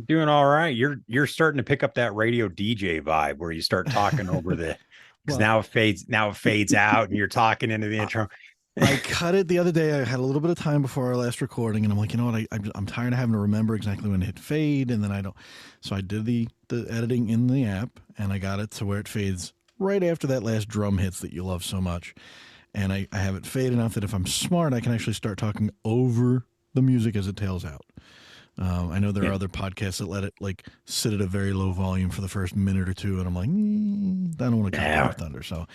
Doing all right. You're starting to pick up that radio DJ vibe where you start talking over the because Well, now it fades out and you're talking into the I, intro. I cut it the other day. I had a little bit of time before our last recording, and I'm like, you know what? I'm tired of having to remember exactly when to hit fade, and then I don't. So I did the editing in the app, and I got it to where it fades right after that last drum hits that you love so much. And I have it fade enough that if I'm smart, I can actually start talking over the music as it tails out. I know there are Yeah. other podcasts that let it like sit at a very low volume for the first minute or two, and I'm like, I don't want to cut their Now, thunder. So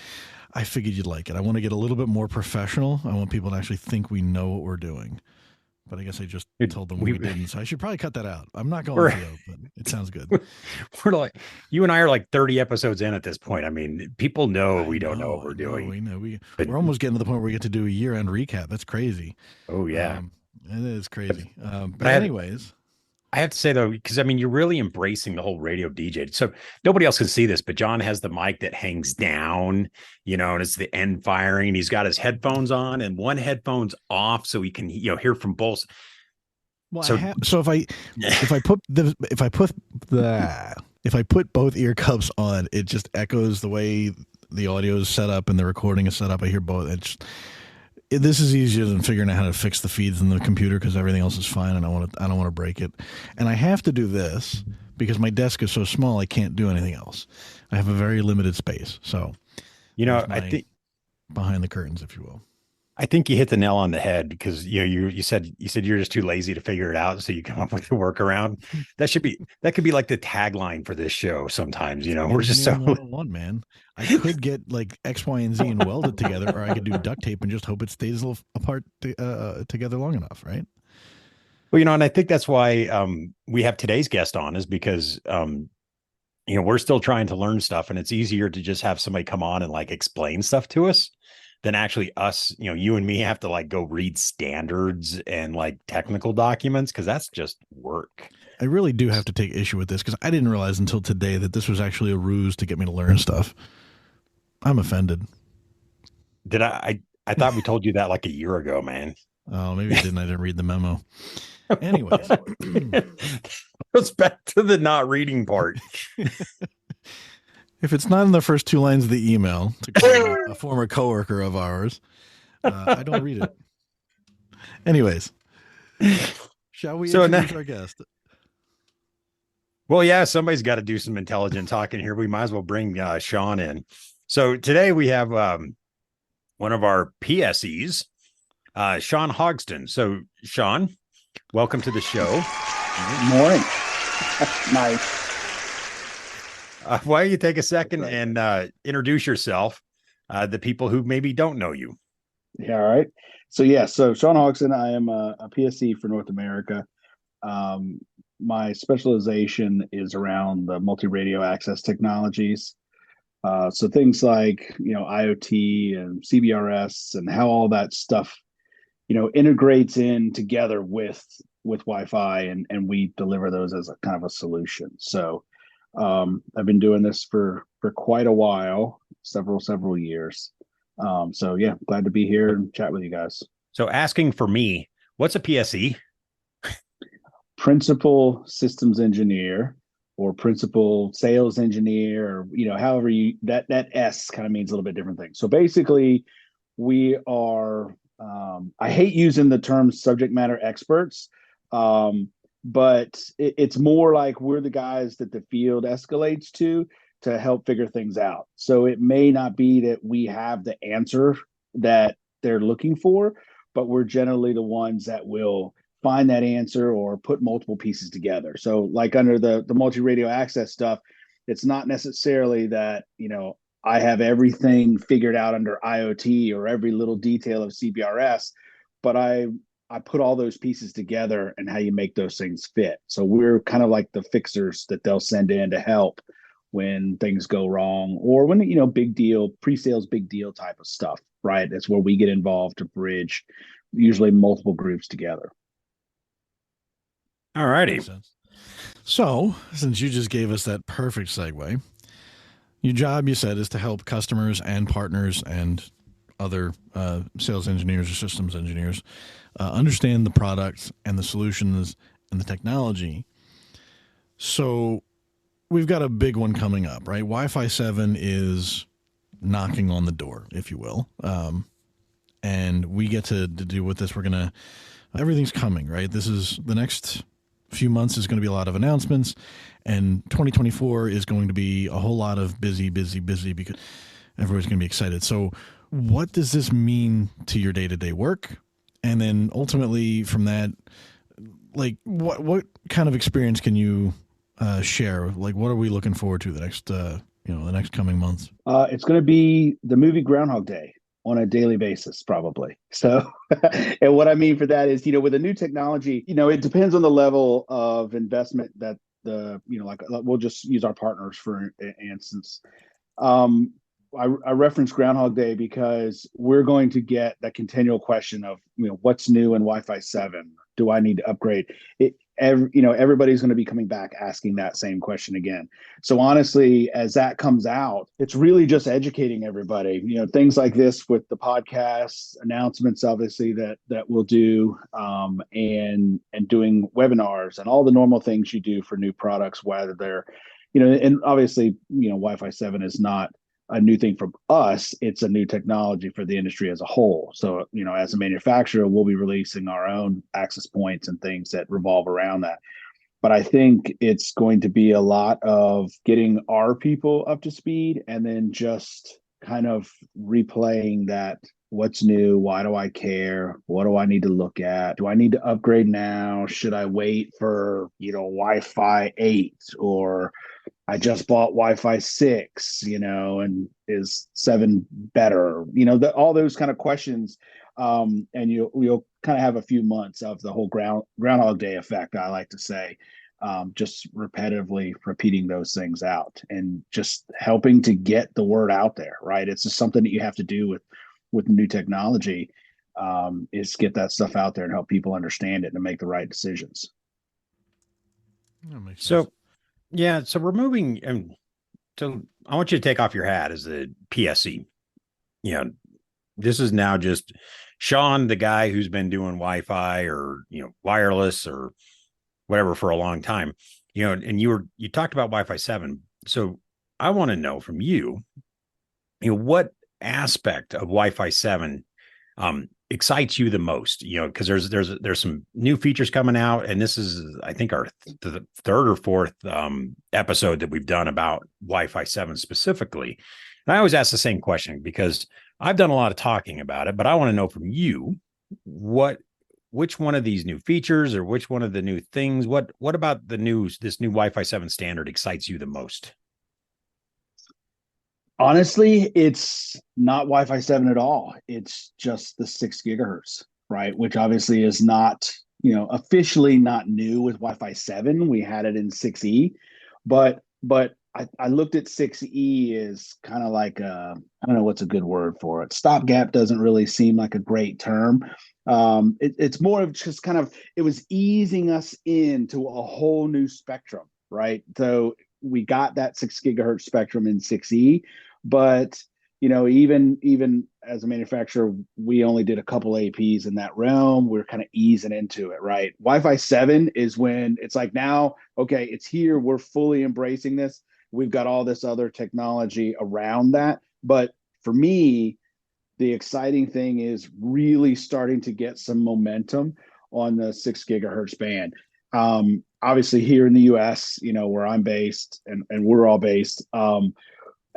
I figured you'd like it. I want to get a little bit more professional. I want people to actually think we know what we're doing. But I guess I just dude, told them we we didn't. So I should probably cut that out. I'm not going we're to though, but it sounds good. we're like you and I are like 30 episodes in at this point. I mean, people know I we don't know what know, we're I know. doing. We know But we're almost getting to the point where we get to do a year-end recap. That's crazy. oh yeah. It is But, crazy. but But anyways, I have to say though, because I mean, you're really embracing the whole radio DJ. So nobody else can see this, but John has the mic that hangs down, and it's the end firing. And he's got his headphones on, and one headphone's off, so he can, hear from both. well, I So have. So if I put both ear cups on, it just echoes the way the audio is set up and the recording is set up. I hear both. This is easier than figuring out how to fix the feeds in the computer because everything else is fine, and I don't want to break it. And I have to do this because my desk is so small I can't do anything else. I have a very limited space. So there's I my think behind the curtains, if you will. you hit the nail on the head because you said you're just too lazy to figure it out, so you come up with a workaround. That could be like the tagline for this show. Sometimes, we're just so Engineering 101, man. I could get like X, Y, and Z and weld it together, or I could do duct tape and just hope it stays a little apart together long enough, right? well, and I think that's why we have today's guest on is because we're still trying to learn stuff, and it's easier to just have somebody come on and like explain stuff to us than actually us, you and me have to like go read standards and like technical documents because that's just work. I really do have to take issue with this because I didn't realize until today that this was actually a ruse to get me to learn stuff. I'm offended. Did I thought we told you that like a year ago, man. Oh, maybe I didn't. I didn't read the memo. Anyways, Goes back to the not reading part. if it's not in the first two lines of the email, to quote a former coworker of ours, I don't read it. Anyways, shall we So introduce our guest? well, yeah, somebody's got to do some intelligent talking here. We might as well bring Sean in. So today we have one of our PSEs, Sean Hogston. So, Sean, welcome to the show. Good morning. Nice. Why don't you take a second and introduce yourself, the people who maybe don't know you? Yeah, all right. So Sean Hogston, I am a PSC for North America. My specialization is around the multi-radio access technologies. So things like, IoT and CBRS and how all that stuff, integrates in together with Wi-Fi, and we deliver those as a kind of a solution. So I've been doing this for quite a while, several years. So yeah, glad to be here and chat with you guys. So asking for me, what's a PSE? Principal systems engineer or principal sales engineer, or however you that S kind of means a little bit different things. So basically, we are. I hate using the term subject matter experts, but it's more like we're the guys that the field escalates to help figure things out. So it may not be that we have the answer that they're looking for, but we're generally the ones that will find that answer or put multiple pieces together. So like under the multi-radio access stuff, it's not necessarily that, I have everything figured out under IoT or every little detail of CBRS, but I put all those pieces together and how you make those things fit. So we're kind of like the fixers that they'll send in to help when things go wrong, or when, big deal, pre-sales, big deal type of stuff, right? That's where we get involved to bridge usually multiple groups together. All righty. Makes sense. So, since you just gave us that perfect segue, your job, you said, is to help customers and partners and other sales engineers or systems engineers understand the products and the solutions and the technology. So we've got a big one coming up, right? Wi-Fi 7 is knocking on the door, if you will. And we get to do with this. Everything's coming, right? This is the next few months is going to be a lot of announcements, and 2024 is going to be a whole lot of busy because everybody's going to be excited. So what does this mean to your day-to-day work? And then ultimately from that, like what kind of experience can you share? Like, what are we looking forward to the next coming months? It's going to be the movie Groundhog Day on a daily basis, probably. So, and what I mean for that is, with a new technology, it depends on the level of investment that like we'll just use our partners for instance. I reference Groundhog Day because we're going to get that continual question of, what's new in Wi-Fi 7? Do I need to upgrade? Everybody's going to be coming back asking that same question again. So honestly, as that comes out, it's really just educating everybody. Things like this with the podcasts, announcements, obviously that we'll do, and doing webinars and all the normal things you do for new products, whether they're, and obviously, Wi-Fi 7 is not a new thing for us. It's a new technology for the industry as a whole. So, as a manufacturer, we'll be releasing our own access points and things that revolve around that. But I think it's going to be a lot of getting our people up to speed and then just kind of replaying that. What's new? Why do I care? What do I need to look at? Do I need to upgrade now? Should I wait for, Wi-Fi 8, or I just bought Wi-Fi 6, and is 7 better? All those kind of questions. And you'll kind of have a few months of the whole Groundhog Day effect, I like to say, just repetitively repeating those things out and just helping to get the word out there, right? It's just something that you have to do with new technology, is get that stuff out there and help people understand it and make the right decisions. That makes sense. So, yeah, so removing, so I want you to take off your hat as the PSC. This is now just Sean, the guy who's been doing Wi-Fi or, wireless or whatever for a long time, and you talked about Wi-Fi 7. So I want to know from you, what aspect of Wi-Fi 7 excites you the most? Because there's some new features coming out, and this is, I think, our the third or fourth episode that we've done about Wi-Fi 7 specifically. And I always ask the same question because I've done a lot of talking about it, but I want to know from you which one of these new features or which one of the new things, what about this new Wi-Fi 7 standard excites you the most? Honestly, it's not Wi-Fi 7 at all. It's just the 6 gigahertz, right? Which obviously is not, officially not new with Wi-Fi 7. We had it in 6E, but I looked at 6E as kind of like I don't know what's a good word for it. Stopgap doesn't really seem like a great term. It's more of just kind of, it was easing us into a whole new spectrum, right? So we got that 6 gigahertz spectrum in 6E, but even as a manufacturer, we only did a couple APs in that realm. We're kind of easing into it, right? Wi-Fi 7 is when it's like, now, okay, it's here. We're fully embracing this. We've got all this other technology around that. But for me, the exciting thing is really starting to get some momentum on the 6 gigahertz band. Obviously here in the US, where I'm based and we're all based,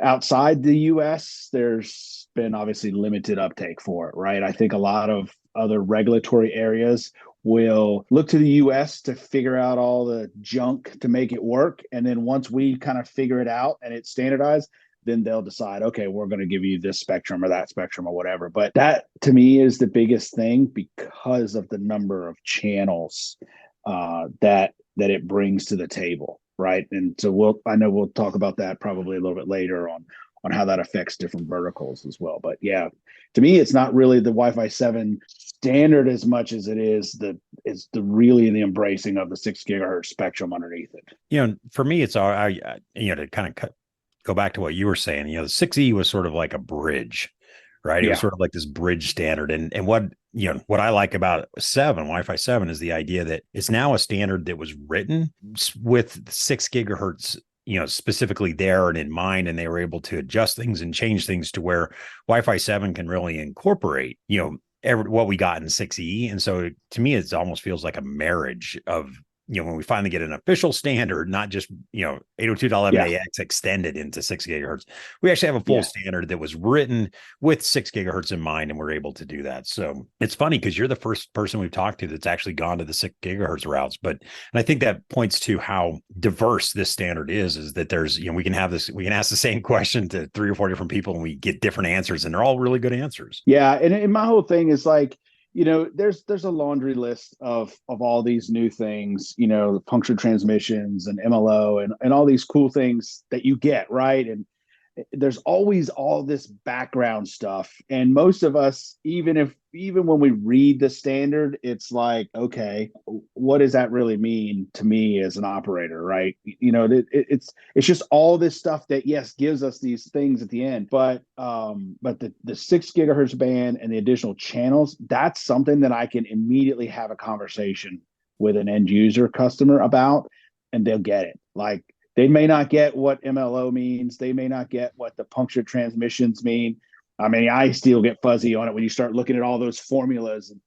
outside the US, there's been obviously limited uptake for it, right? I think a lot of other regulatory areas will look to the US to figure out all the junk to make it work. And then once we kind of figure it out and it's standardized, then they'll decide, okay, we're going to give you this spectrum or that spectrum or whatever. But that to me is the biggest thing because of the number of channels that it brings to the table, right? And so I know we'll talk about that probably a little bit later on how that affects different verticals as well. But yeah, to me, it's not really the Wi-Fi 7 standard as much as it is the really the embracing of the 6 gigahertz spectrum underneath it. For me, it's all to kind of go back to what you were saying. The 6E was sort of like a bridge, right? It was Yeah. sort of like this bridge standard. And what, what I like about Wi-Fi 7 is the idea that it's now a standard that was written with 6 gigahertz, specifically there and in mind, and they were able to adjust things and change things to where Wi-Fi 7 can really incorporate, what we got in 6E. And so to me, it almost feels like a marriage of, when we finally get an official standard, not just, 802.11ax extended into 6 gigahertz, we actually have a full standard that was written with 6 gigahertz in mind, and we're able to do that. So it's funny because you're the first person we've talked to that's actually gone to the 6 gigahertz routes. And I think that points to how diverse this standard is that there's, we can ask the same question to 3 or 4 different people and we get different answers, and they're all really good answers. Yeah. And my whole thing is like, there's a laundry list of all these new things, the punctured transmissions and MLO and all these cool things that you get, right? And there's always all this background stuff. And most of us, even when we read the standard, it's like, okay, what does that really mean to me as an operator, right? It's just all this stuff that, yes, gives us these things at the end, but the 6 gigahertz band and the additional channels, that's something that I can immediately have a conversation with an end user customer about, and they'll get it. Like, they may not get what MLO means. They may not get what the punctured transmissions mean. I mean, I still get fuzzy on it when you start looking at all those formulas. And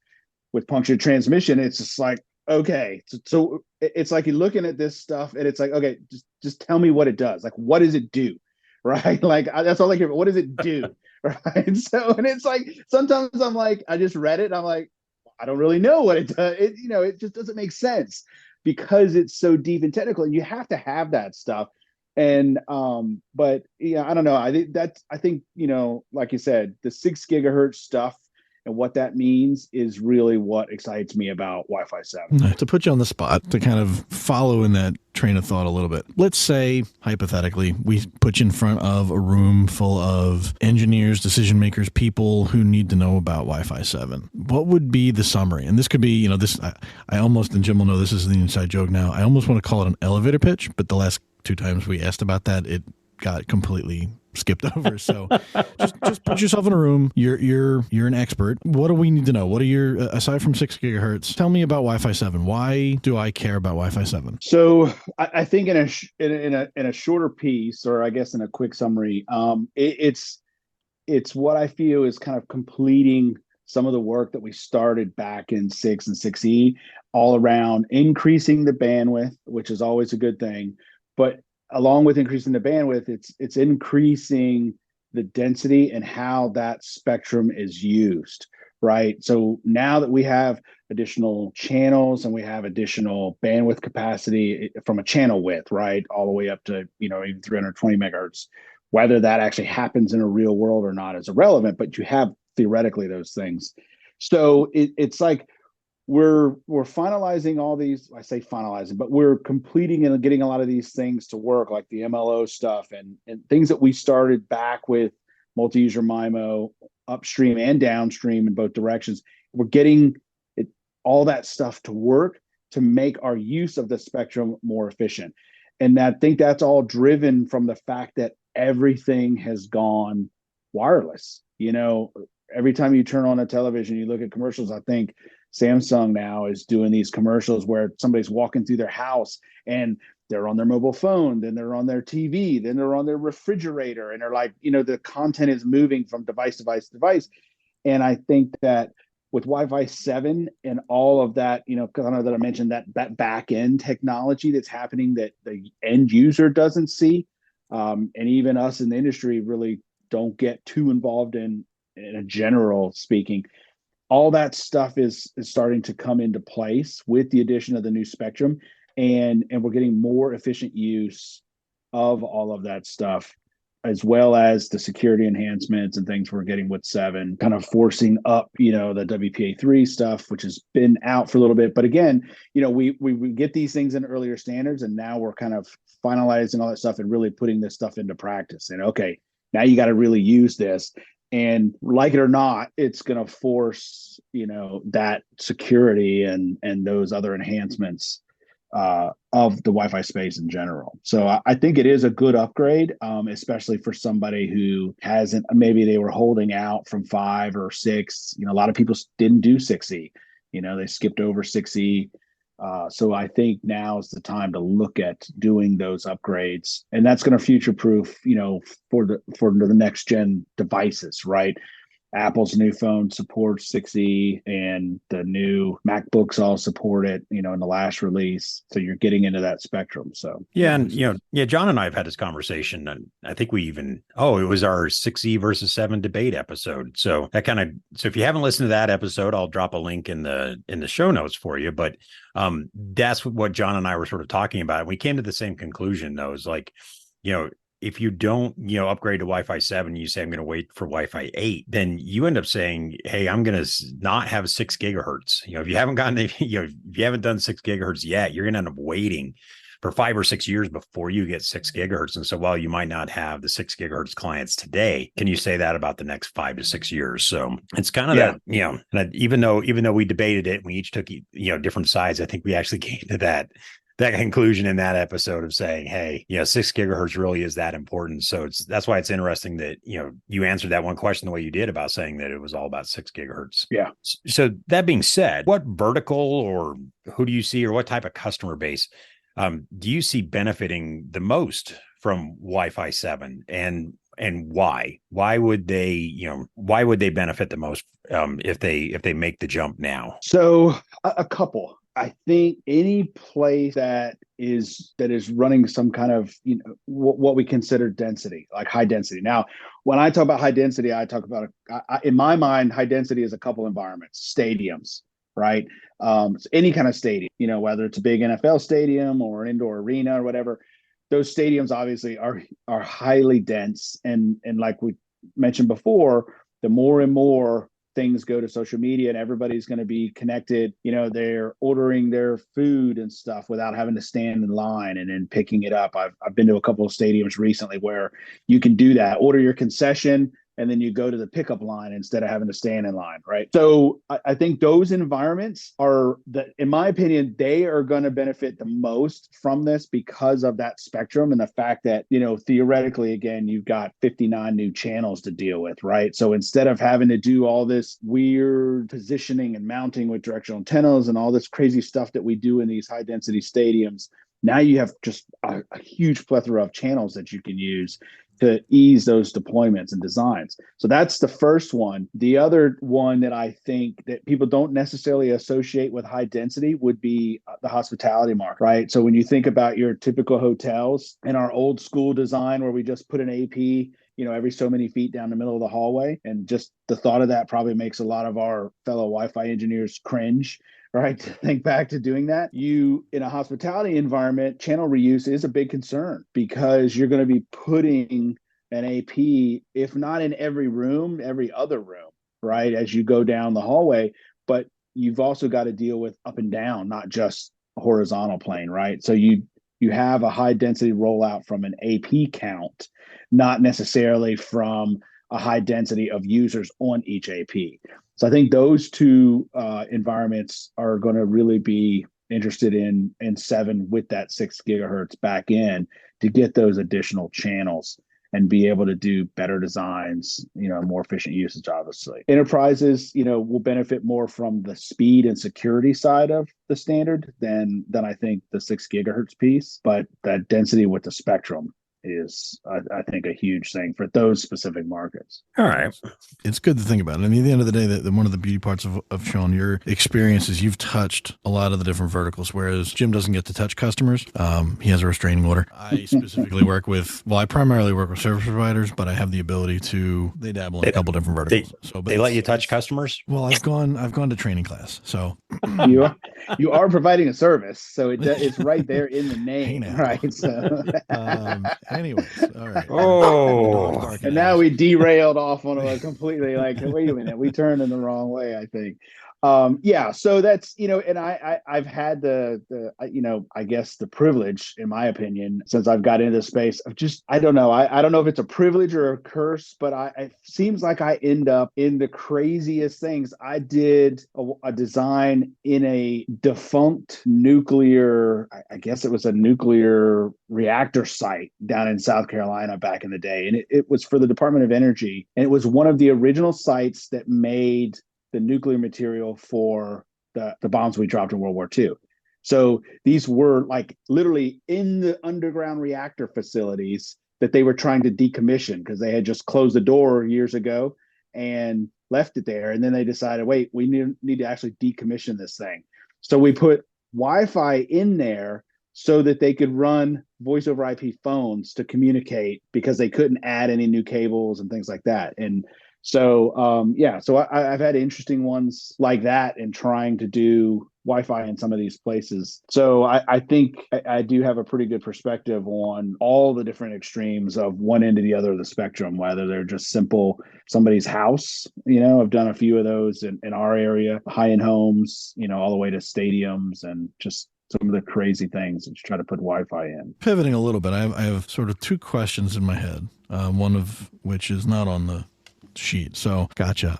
with punctured transmission, it's just like, okay. So it's like you're looking at this stuff and it's like, okay, just tell me what it does. Like, what does it do? Right? Like, that's all I care about. What does it do? Right? So, and it's like, sometimes I'm like, I just read it and I'm like, I don't really know what it does. It just doesn't make sense, because it's so deep and technical, and you have to have that stuff. And but I don't know. I think like you said, the 6 gigahertz stuff and what that means is really what excites me about Wi-Fi 7. To put you on the spot, to kind of follow in that train of thought a little bit, let's say, hypothetically, we put you in front of a room full of engineers, decision makers, people who need to know about Wi-Fi 7. What would be the summary? And this could be, this, I almost, and Jim will know this is the inside joke now, I almost want to call it an elevator pitch, but the last 2 times we asked about that, it got completely skipped over. So just put yourself in a room. You're an expert. What do we need to know? What are your, aside from 6 gigahertz, tell me about Wi-Fi 7. Why do I care about Wi-Fi 7? So I think in a shorter piece, or I guess in a quick summary, it's what I feel is kind of completing some of the work that we started back in 6 and 6E, all around increasing the bandwidth, which is always a good thing. But along with increasing the bandwidth, it's increasing the density and how that spectrum is used, right? So now that we have additional channels and we have additional bandwidth capacity from a channel width, right, all the way up to even 320 megahertz, whether that actually happens in a real world or not is irrelevant, but you have theoretically those things. So it's like we're finalizing all these. I say finalizing, but we're completing and getting a lot of these things to work, like the MLO stuff and things that we started back with multi-user MIMO upstream and downstream in both directions. We're getting all that stuff to work to make our use of the spectrum more efficient. And I think that's all driven from the fact that everything has gone wireless. Every time you turn on a television, you look at commercials, I think Samsung now is doing these commercials where somebody's walking through their house and they're on their mobile phone, then they're on their TV, then they're on their refrigerator, and they're like, the content is moving from device to device to device. And I think that with Wi-Fi 7 and all of that, because I know that I mentioned that back end technology that's happening that the end user doesn't see, and even us in the industry really don't get too involved in a general speaking. All that stuff is starting to come into place with the addition of the new spectrum, and we're getting more efficient use of all of that stuff, as well as the security enhancements and things we're getting with 7, kind of forcing up, the WPA3 stuff, which has been out for a little bit. But again, we get these things in earlier standards, and now we're kind of finalizing all that stuff and really putting this stuff into practice. And okay, now you got to really use this. And like it or not, it's going to force, that security and those other enhancements of the Wi-Fi space in general. So I think it is a good upgrade, especially for somebody who hasn't, maybe they were holding out from 5 or 6. A lot of people didn't do 6E. They skipped over 6E. So I think now is the time to look at doing those upgrades, and that's going to future-proof, for the next gen devices, right? Apple's new phone supports 6E, and the new MacBooks all support it, in the last release. So you're getting into that spectrum. So yeah, and John and I have had this conversation, and I think it was our 6E versus 7 debate episode. So if you haven't listened to that episode, I'll drop a link in the show notes for you. But that's what John and I were sort of talking about. We came to the same conclusion, though. Is like, if you don't, upgrade to Wi-Fi 7, you say, I'm going to wait for Wi-Fi 8, then you end up saying, hey, I'm going to not have 6 gigahertz. If you haven't gotten, if you haven't done 6 gigahertz yet, you're going to end up waiting for 5 or 6 years before you get 6 gigahertz. And so while you might not have the 6 gigahertz clients today, can you say that about the next 5 to 6 years? So it's kind of that, and even though we debated it, we each took, different sides, I think we actually came to that conclusion in that episode of saying, hey, 6 gigahertz really is that important. So that's why it's interesting that, you answered that one question the way you did about saying that it was all about 6 gigahertz. Yeah. So that being said, what vertical, or who do you see, or what type of customer base do you see benefiting the most from Wi-Fi 7, and why? Why would they benefit the most if they make the jump now? So a couple. I think any place that is running some kind of, what we consider density, like high density. Now, when I talk about high density, I talk about, in my mind, high density is a couple environments, stadiums, right? So any kind of stadium, whether it's a big NFL stadium or an indoor arena or whatever, those stadiums obviously are highly dense. And like we mentioned before, the more and more things go to social media and everybody's going to be connected, they're ordering their food and stuff without having to stand in line and then picking it up. I've been to a couple of stadiums recently where you can do that, order your concession, and then you go to the pickup line instead of having to stand in line, right? So I think those environments in my opinion, they are going to benefit the most from this because of that spectrum and the fact that, theoretically, again, you've got 59 new channels to deal with, right? So instead of having to do all this weird positioning and mounting with directional antennas and all this crazy stuff that we do in these high density stadiums, now you have just a huge plethora of channels that you can use to ease those deployments and designs. So that's the first one. The other one that I think that people don't necessarily associate with high density would be the hospitality market, right? So when you think about your typical hotels in our old school design where we just put an AP, every so many feet down the middle of the hallway, and just the thought of that probably makes a lot of our fellow Wi-Fi engineers cringe, right? To think back to doing that. In a hospitality environment, channel reuse is a big concern because you're going to be putting an AP, if not in every room, every other room, right? As you go down the hallway, but you've also got to deal with up and down, not just a horizontal plane, right? So you have a high density rollout from an AP count, not necessarily from a high density of users on each AP. So I think those two environments are going to really be interested in 7 with that 6 gigahertz back in to get those additional channels and be able to do better designs, more efficient usage, obviously. Enterprises, will benefit more from the speed and security side of the standard than I think the 6 gigahertz piece, but that density with the spectrum is, I think, a huge thing for those specific markets. All right. It's good to think about it. I mean, at the end of the day, one of the beauty parts of Sean, your experience is you've touched a lot of the different verticals, whereas Jim doesn't get to touch customers. He has a restraining order. I specifically I primarily work with service providers, but I have the ability they dabble in a couple different verticals. They let you touch customers? Well, I've gone to training class, so. You are providing a service, so it's right there in the name, right? So. Anyways, all right. And now we derailed off on a completely wait a minute, we turned in the wrong way, I think. Yeah, so that's, and I've had I guess the privilege, in my opinion, since I've got into this space of just, I don't know. I don't know if it's a privilege or a curse, but it seems like I end up in the craziest things. I did a design in a defunct nuclear, I guess it was a nuclear reactor site down in South Carolina back in the day. And it was for the Department of Energy. And it was one of the original sites that made the nuclear material for the bombs we dropped in World War II. So these were like literally in the underground reactor facilities that they were trying to decommission because they had just closed the door years ago and left it there. And then they decided, wait, we need to actually decommission this thing. So we put Wi-Fi in there so that they could run voice over IP phones to communicate because they couldn't add any new cables and things like that. And so, so I've had interesting ones like that and trying to do Wi-Fi in some of these places. So I think I do have a pretty good perspective on all the different extremes of one end to the other of the spectrum, whether they're just simple somebody's house. I've done a few of those in our area, high-end homes, all the way to stadiums and just some of the crazy things that you try to put Wi-Fi in. Pivoting a little bit, I have sort of two questions in my head, one of which is not on the sheet. So gotcha.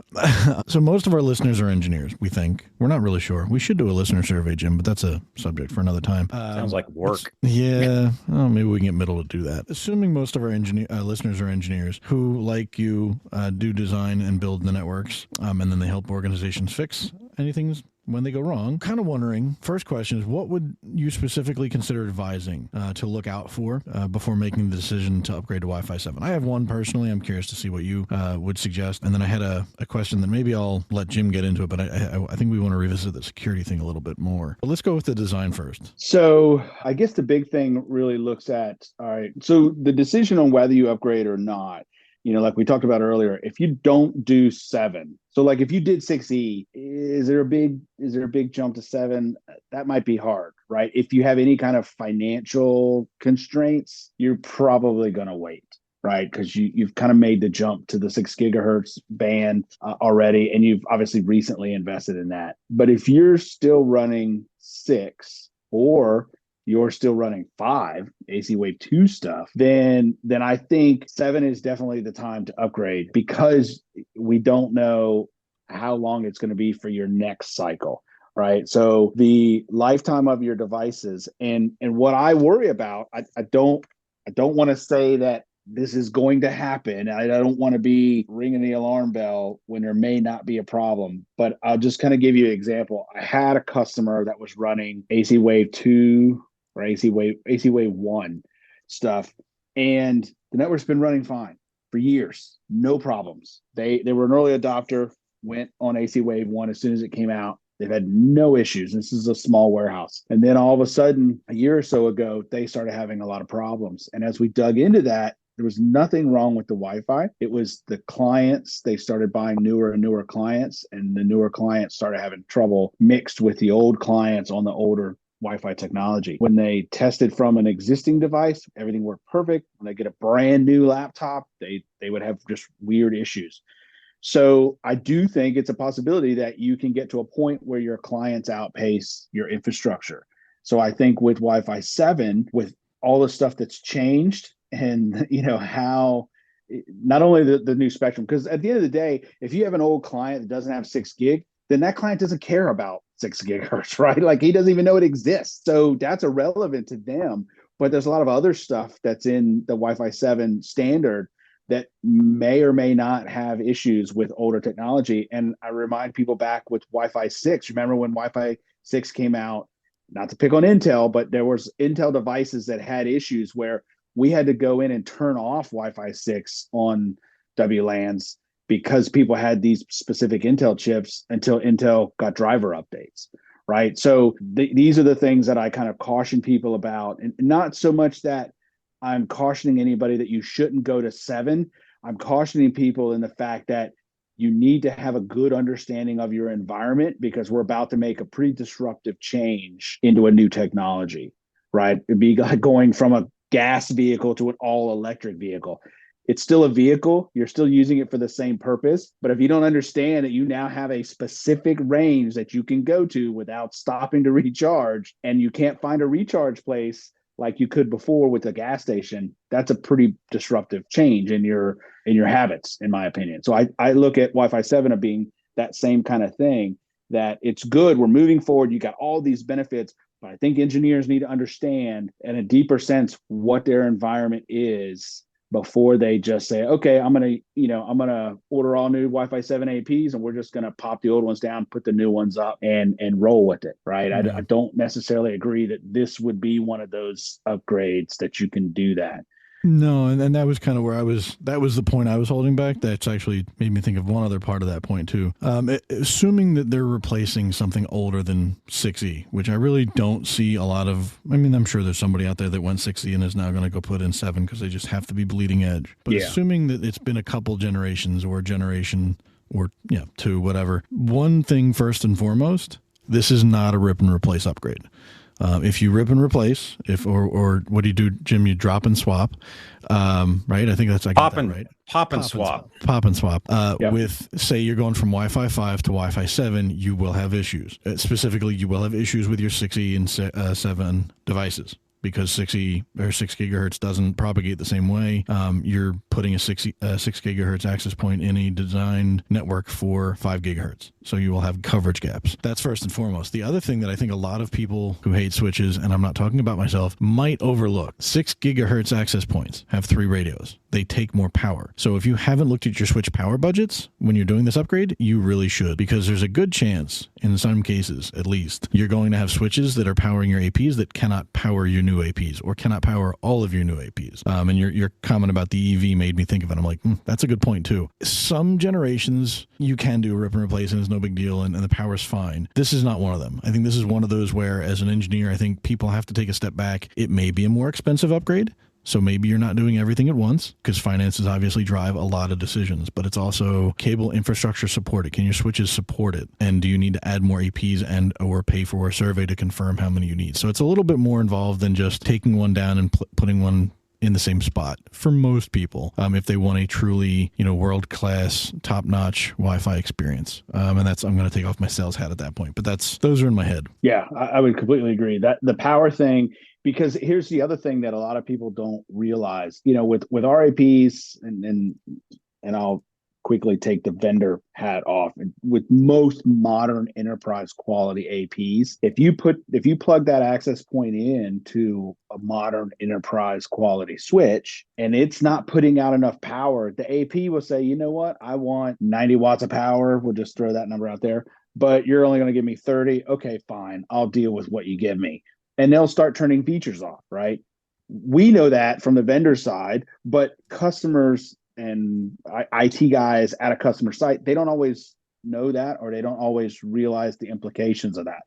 So most of our listeners are engineers, we think. We're not really sure. We should do a listener survey, Jim, but that's a subject for another time. Sounds like work. Yeah. Well, maybe we can get Middle to do that. Assuming most of our listeners are engineers who, like you, do design and build the networks, and then they help organizations fix anything when they go wrong. Kind of wondering, first question is, what would you specifically consider advising to look out for before making the decision to upgrade to Wi-Fi 7? I have one personally. I'm curious to see what you would suggest. And then I had a question that maybe I'll let Jim get into it, but I think we want to revisit the security thing a little bit more. But let's go with the design first. So I guess the big thing really looks at, all right, so the decision on whether you upgrade or not, like we talked about earlier, if you don't do 7, so like if you did 6E, is there a big jump to 7? That might be hard, right? If you have any kind of financial constraints, you're probably going to wait, right? Because you've kind of made the jump to the 6 gigahertz band already, and you've obviously recently invested in that. But if you're still running 6 or you're still running 5 AC Wave 2 stuff, then I think 7 is definitely the time to upgrade because we don't know how long it's going to be for your next cycle, right? So the lifetime of your devices and what I worry about, I don't want to say that this is going to happen. I don't want to be ringing the alarm bell when there may not be a problem, but I'll just kind of give you an example. I had a customer that was running AC Wave 2 or AC Wave 1 stuff, and the network's been running fine for years, no problems. They were an early adopter, went on AC Wave 1 as soon as it came out. They've had no issues. This is a small warehouse. And then all of a sudden, a year or so ago, they started having a lot of problems. And as we dug into that, there was nothing wrong with the Wi-Fi. It was the clients. They started buying newer and newer clients, and the newer clients started having trouble mixed with the old clients on the older Wi-Fi technology. When they tested from an existing device, everything worked perfect. When they get a brand new laptop, they would have just weird issues. So I do think it's a possibility that you can get to a point where your clients outpace your infrastructure. So I think with Wi-Fi 7, with all the stuff that's changed and how not only the new spectrum, because at the end of the day, if you have an old client that doesn't have 6 gig, then that client doesn't care about 6 gigahertz, right? Like he doesn't even know it exists. So that's irrelevant to them. But there's a lot of other stuff that's in the Wi-Fi 7 standard that may or may not have issues with older technology. And I remind people back with Wi-Fi 6. Remember when Wi-Fi 6 came out, not to pick on Intel, but there was Intel devices that had issues where we had to go in and turn off Wi-Fi 6 on WLANs because people had these specific Intel chips until Intel got driver updates, right? So these are the things that I kind of caution people about, and not so much that I'm cautioning anybody that you shouldn't go to 7. I'm cautioning people in the fact that you need to have a good understanding of your environment because we're about to make a pretty disruptive change into a new technology, right? It'd be like going from a gas vehicle to an all electric vehicle. it's still a vehicle. You're still using it for the same purpose. But if you don't understand that you now have a specific range that you can go to without stopping to recharge, and you can't find a recharge place like you could before with a gas station, that's a pretty disruptive change in your habits, in my opinion. So I look at Wi-Fi 7 of being that same kind of thing, that it's good. We're moving forward. You got all these benefits, but I think engineers need to understand in a deeper sense what their environment is before they just say, okay, I'm gonna order all new Wi-Fi 7 APs, and we're just gonna pop the old ones down, put the new ones up, and roll with it, right? I don't necessarily agree that this would be one of those upgrades that you can do that. No, and that was kind of where that was the point I was holding back. That's actually made me think of one other part of that point too. Assuming that they're replacing something older than 6E, which I really don't see a lot of. I mean, I'm sure there's somebody out there that went 6E and is now going to go put in 7 because they just have to be bleeding edge. But assuming that it's been a couple generations or a generation or 2, whatever. One thing first and foremost, this is not a rip and replace upgrade. If you rip and replace, or what do you do, Jim? You drop and swap, right? I think that's pop and swap. Pop and swap. With, say, you're going from Wi-Fi 5 to Wi-Fi 7, you will have issues. Specifically, you will have issues with your 6E and 7 devices, because 6E or 6 gigahertz doesn't propagate the same way. You're putting a 6 gigahertz access point in a designed network for 5 gigahertz. So you will have coverage gaps. That's first and foremost. The other thing that I think a lot of people who hate switches, and I'm not talking about myself, might overlook, 6 gigahertz access points have 3 radios. They take more power. So if you haven't looked at your switch power budgets when you're doing this upgrade, you really should, because there's a good chance, in some cases at least, you're going to have switches that are powering your APs that cannot power your new APs, or cannot power all of your new APs. And your comment about the EV made me think of it. I'm like, that's a good point too. Some generations you can do a rip and replace and it's no big deal, and the power's fine. This is not one of them. I think this is one of those where, as an engineer, I think people have to take a step back. It may be a more expensive upgrade, so maybe you're not doing everything at once, because finances obviously drive a lot of decisions, but it's also cable infrastructure supported. Can your switches support it? And do you need to add more APs and or pay for a survey to confirm how many you need? So it's a little bit more involved than just taking one down and putting one in the same spot for most people, if they want a truly, world-class, top-notch Wi-Fi experience. And that's, I'm going to take off my sales hat at that point, but those are in my head. Yeah, I would completely agree that the power thing, because here's the other thing that a lot of people don't realize, with RAPs, and I'll quickly take the vendor hat off. With most modern enterprise quality APs, if you plug that access point in to a modern enterprise quality switch and it's not putting out enough power, the AP will say, you know what, I want 90 watts of power. We'll just throw that number out there, but you're only going to give me 30. Okay, fine. I'll deal with what you give me. And they'll start turning features off, right? We know that from the vendor side, but customers and IT guys at a customer site, they don't always know that, or they don't always realize the implications of that.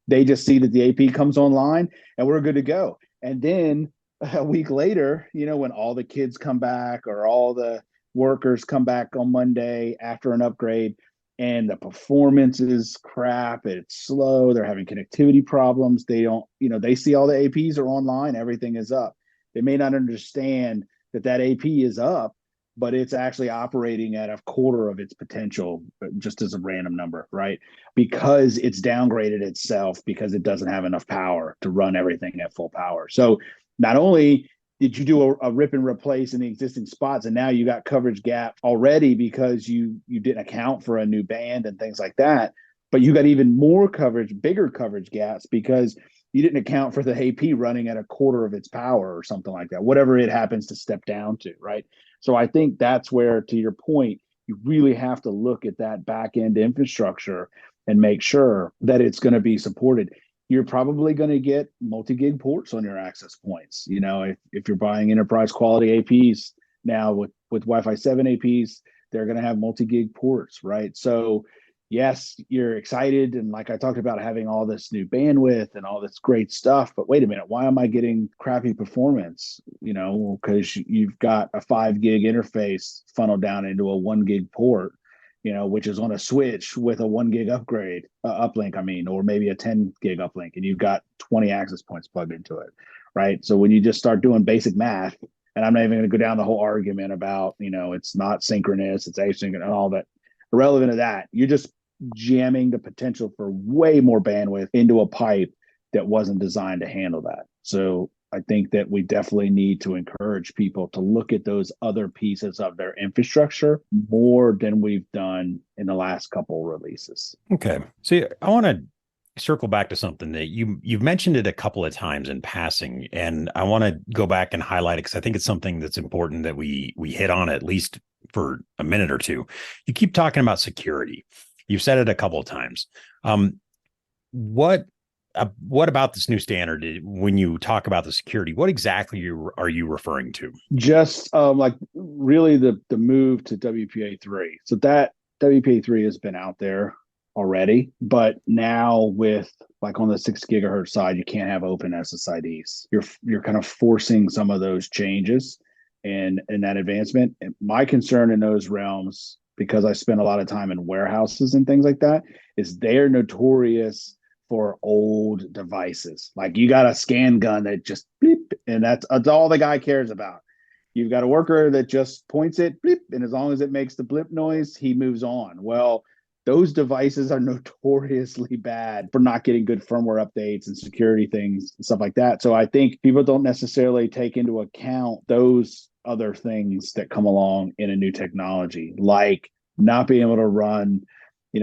They just see that the AP comes online and we're good to go. And then a week later, when all the kids come back or all the workers come back on Monday after an upgrade, and the performance is crap, it's slow, they're having connectivity problems, they don't, they see all the APs are online, everything is up. They may not understand that AP is up, but it's actually operating at a quarter of its potential, just as a random number, right? Because it's downgraded itself because it doesn't have enough power to run everything at full power. So not only did you do a rip and replace in the existing spots, and now you got coverage gap already because you didn't account for a new band and things like that, but you got even more coverage, bigger coverage gaps, because you didn't account for the AP running at a quarter of its power or something like that, whatever it happens to step down to, right? So I think that's where, to your point, you really have to look at that back end infrastructure and make sure that it's going to be supported. You're probably going to get multi-gig ports on your access points. If you're buying enterprise quality APs now with Wi-Fi 7 APs, they're going to have multi-gig ports, right? So yes, you're excited, and like I talked about, having all this new bandwidth and all this great stuff, but wait a minute, why am I getting crappy performance? Because you've got a 5 gig interface funneled down into a 1 gig port, which is on a switch with a 1 gig upgrade, uplink, or maybe a 10 gig uplink, and you've got 20 access points plugged into it, right? So when you just start doing basic math, And I'm not even going to go down the whole argument about, it's not synchronous, it's asynchronous, and all that. Irrelevant to that, you're just jamming the potential for way more bandwidth into a pipe that wasn't designed to handle that. So I think that we definitely need to encourage people to look at those other pieces of their infrastructure more than we've done in the last couple releases. Okay. So I want to circle back to something that you've mentioned it a couple of times in passing, and I want to go back and highlight it because I think it's something that's important that we hit on at least for a minute or two. You keep talking about security. You've said it a couple of times. What about this new standard? When you talk about the security, what exactly are you referring to? Just like really the move to WPA3. So that WPA3 has been out there already, but now with like on the 6 gigahertz side, you can't have open SSIDs. You're kind of forcing some of those changes and that advancement. And my concern in those realms, because I spend a lot of time in warehouses and things like that, is they're notorious for old devices. Like you got a scan gun that just bleep, and that's all the guy cares about. You've got a worker that just points it, bleep, and as long as it makes the blip noise, he moves on. Well, those devices are notoriously bad for not getting good firmware updates and security things and stuff like that. So I think people don't necessarily take into account those other things that come along in a new technology, like not being able to run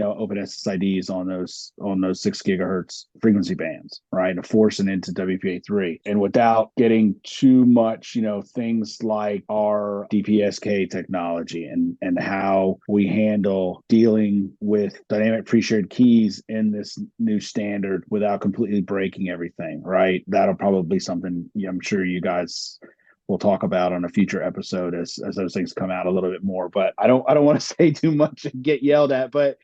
open SSIDs on those 6 gigahertz frequency bands, right? And forcing into WPA3. And without getting too much, things like our DPSK technology and how we handle dealing with dynamic pre-shared keys in this new standard without completely breaking everything, right? That'll probably be something I'm sure you guys we'll talk about on a future episode as those things come out a little bit more. But I don't want to say too much and get yelled at, but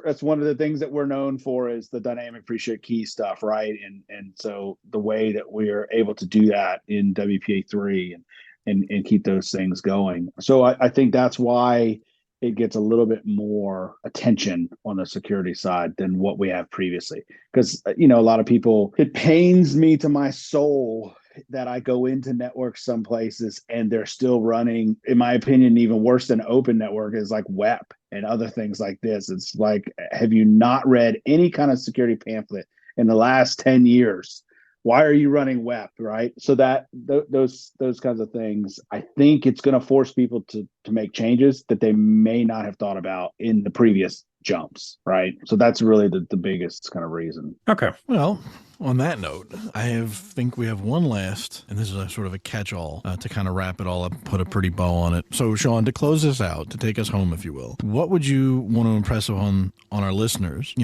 that's one of the things that we're known for is the dynamic pre-shared key stuff, right? And so the way that we're able to do that in WPA3 and keep those things going. So I think that's why it gets a little bit more attention on the security side than what we have previously. Because, a lot of people, it pains me to my soul that I go into networks some places and they're still running, in my opinion, even worse than open network is like WEP and other things like this. It's like, have you not read any kind of security pamphlet in the last 10 years? Why are you running WEP, right? So that those kinds of things, I think it's going to force people to make changes that they may not have thought about in the previous jumps, right? So that's really the biggest kind of reason. Okay. Well, on that note, think we have one last, and this is a sort of a catch-all to kind of wrap it all up, put a pretty bow on it. So, Sean, to close this out, to take us home, if you will, what would you want to impress on our listeners?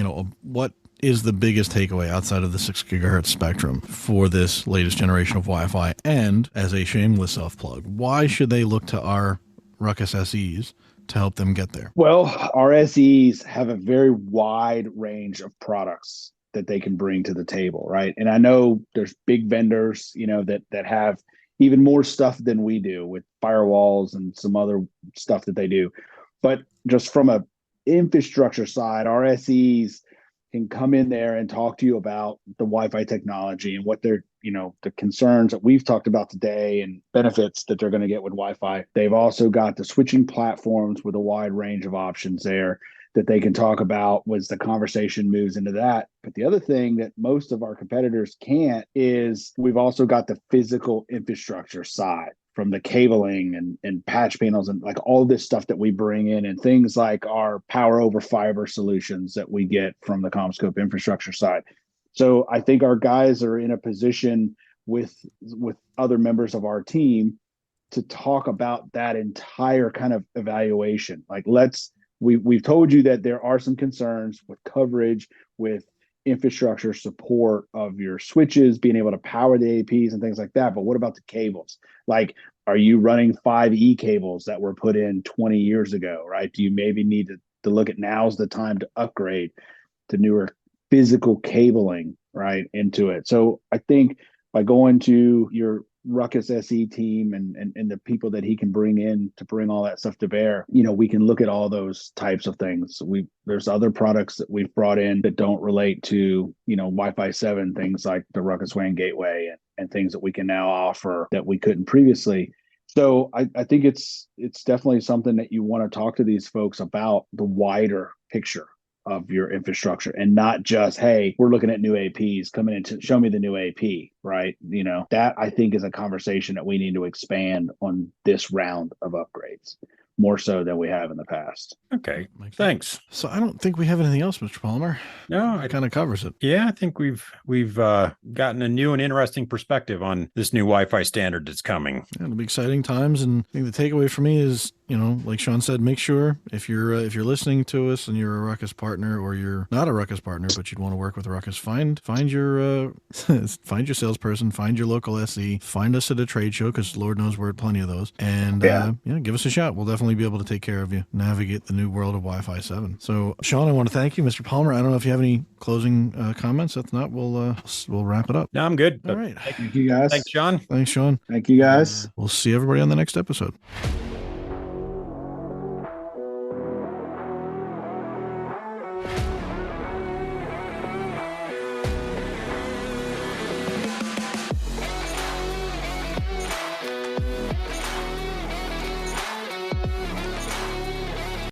What is the biggest takeaway outside of the 6 gigahertz spectrum for this latest generation of Wi-Fi? And as a shameless self-plug, why should they look to our Ruckus SEs to help them get there? Well, our SEs have a very wide range of products that they can bring to the table, right? And I know there's big vendors, that have even more stuff than we do with firewalls and some other stuff that they do. But just from a infrastructure side, our SEs can come in there and talk to you about the Wi-Fi technology and what they're, the concerns that we've talked about today and benefits that they're going to get with Wi-Fi. They've also got the switching platforms with a wide range of options there that they can talk about as the conversation moves into that. But the other thing that most of our competitors can't is we've also got the physical infrastructure side, from the cabling and patch panels and like all this stuff that we bring in, and things like our power over fiber solutions that we get from the CommScope infrastructure side. So I think our guys are in a position with other members of our team to talk about that entire kind of evaluation. Like we've told you that there are some concerns with coverage, with infrastructure support of your switches, being able to power the APs and things like that. But what about the cables? Like, are you running 5E cables that were put in 20 years ago, right? Do you maybe need to look at now's the time to upgrade to newer physical cabling, right, into it? So I think by going to your Ruckus SE team and the people that he can bring in to bring all that stuff to bear, we can look at all those types of things. There's other products that we've brought in that don't relate to, Wi-Fi 7, things like the Ruckus WAN gateway and things that we can now offer that we couldn't previously. So I think it's definitely something that you want to talk to these folks about the wider picture of your infrastructure and not just, hey, we're looking at new APs coming in to show me the new AP, right? That I think is a conversation that we need to expand on this round of upgrades more so than we have in the past. Okay. Thanks. So I don't think we have anything else, Mr. Palmer. No, It kind of covers it. Yeah, I think we've gotten a new and interesting perspective on this new Wi-Fi standard that's coming. Yeah, it'll be exciting times, and I think the takeaway for me is, like Sean said, make sure if you're listening to us and you're a Ruckus partner, or you're not a Ruckus partner but you'd want to work with Ruckus, find your find your salesperson, find your local SE, find us at a trade show, because Lord knows we're at plenty of those, and give us a shot. We'll definitely be able to take care of you, navigate the new world of Wi-Fi 7. So, Sean, I want to thank you. Mr. Palmer, I don't know if you have any closing comments. If not, we'll wrap it up. No, I'm good. All right. Thank you, guys. Thanks, Sean. Thanks, Sean. Thank you, guys. We'll see everybody on the next episode.